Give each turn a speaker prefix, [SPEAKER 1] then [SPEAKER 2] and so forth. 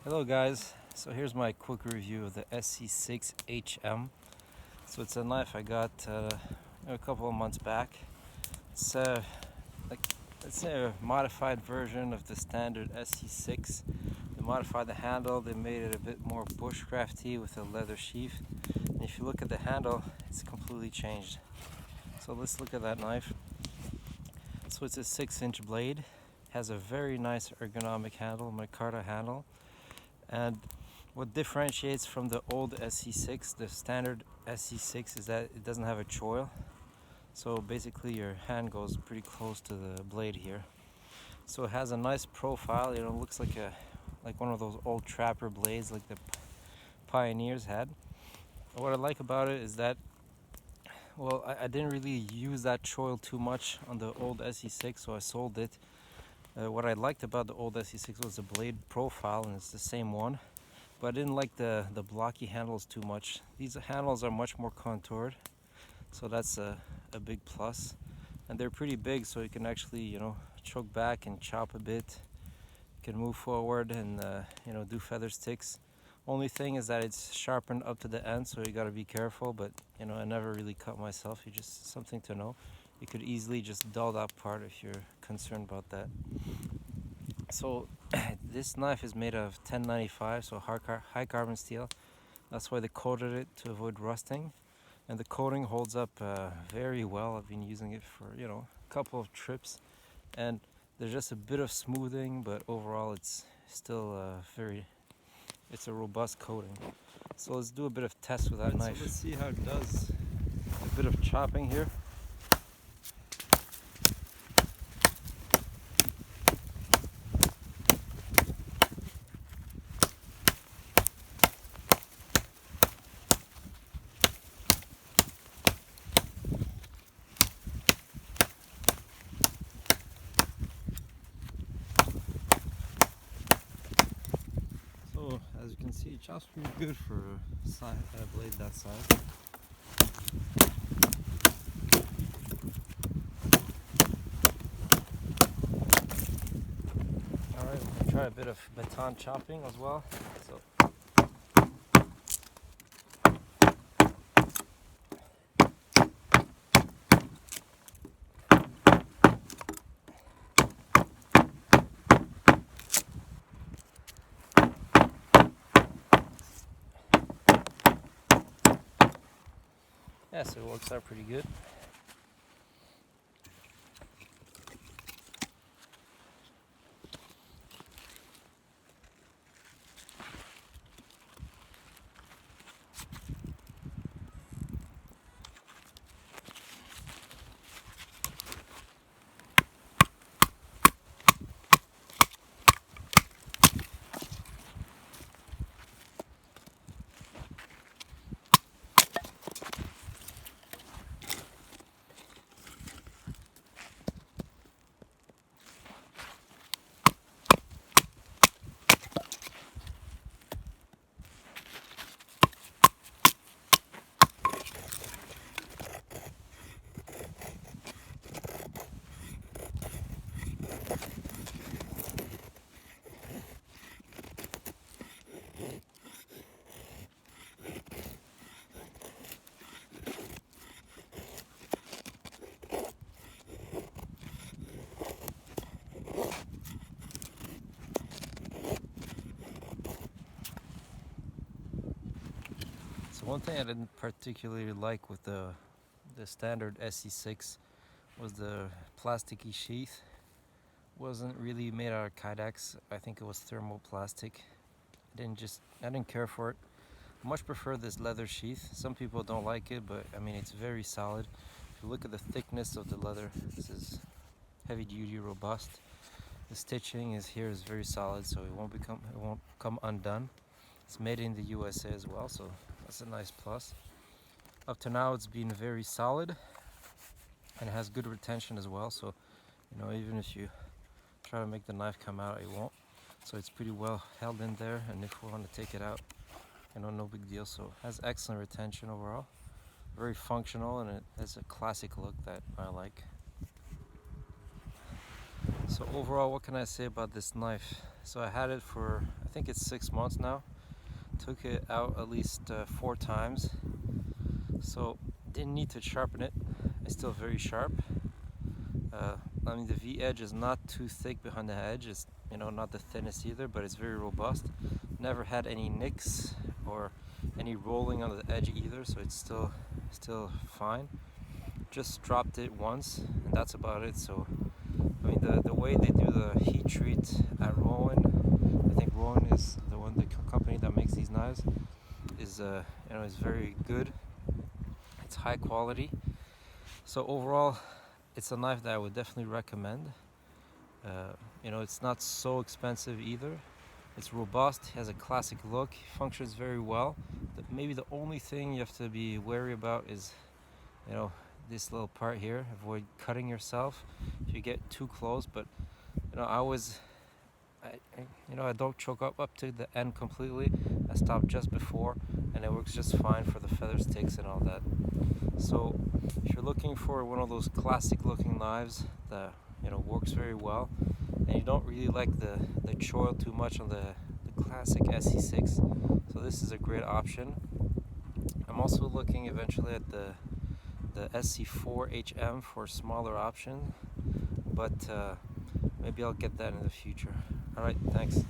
[SPEAKER 1] Hello guys, so here's my quick review of the Esee6HM. So it's a knife I got a couple of months back. It's like it's a modified version of the standard Esee6. They modified the handle, they made it a bit more bushcrafty with a leather sheath. And if you look at the handle, it's completely changed. So let's look at that knife. So it's a 6-inch blade, has a very nice ergonomic handle, micarta handle. And what differentiates from the old Esee6, the standard Esee6, is that it doesn't have a choil. So basically your hand goes pretty close to the blade here. So it has a nice profile, it looks like one of those old trapper blades like the pioneers had. And what I like about it is that, well, I didn't really use that choil too much on the old Esee6, so I sold it. What I liked about the old Esee6 was the blade profile, and it's the same one. But I didn't like the blocky handles too much. These handles are much more contoured, so that's a big plus. And they're pretty big, so you can actually, choke back and chop a bit. You can move forward and, do feather sticks. Only thing is that it's sharpened up to the end, so you gotta be careful, but, I never really cut myself. You just, something to know. You could easily just dull that part if you're concerned about that. So this knife is made of 1095, so high carbon steel. That's why they coated it to avoid rusting, and the coating holds up very well. I've been using it for a couple of trips, and there's just a bit of smoothing, but overall it's still it's a robust coating. So let's do a bit of test with that knife. So let's see how it does. A bit of chopping here. So as you can see, it chops pretty good for a blade that size. Alright, we'll try a bit of baton chopping as well. So yeah, so it works out pretty good. So one thing I didn't particularly like with the standard Esee6 was the plasticky sheath. Wasn't really made out of Kydex. I think it was thermoplastic. I didn't care for it. I much prefer this leather sheath. Some people don't like it, but I mean it's very solid. If you look at the thickness of the leather, this is heavy duty, robust. The stitching is very solid, so it won't come undone. It's made in the USA as well, so that's a nice plus. Up to now it's been very solid and it has good retention as well, so even if you try to make the knife come out, it won't. So it's pretty well held in there, and if we want to take it out, no big deal. So it has excellent retention overall, very functional, and it has a classic look that I like. So overall, what can I say about this knife? So I had it for I think it's 6 months now. Took it out at least 4 times, so didn't need to sharpen it. It's still very sharp. I mean, the V edge is not too thick behind the edge. It's, you know, not the thinnest either, but it's very robust. Never had any nicks or any rolling on the edge either, so it's still fine. Just dropped it once, and that's about it. So I mean, the way they do the heat treat at Rowan, I think Rowan is the company that makes these knives, is you know, is very good. It's high quality. So overall, it's a knife that I would definitely recommend. You know, it's not so expensive either. It's robust, has a classic look, functions very well. Maybe the only thing you have to be wary about is, you know, this little part here. Avoid cutting yourself if you get too close. But you know, I don't choke up to the end completely. I stop just before, and it works just fine for the feather sticks and all that. So if you're looking for one of those classic looking knives that, you know, works very well, and you don't really like the choil too much on the classic SE6, so this is a great option. I'm also looking eventually at the SE4 HM for a smaller option, but maybe I'll get that in the future. Alright, thanks.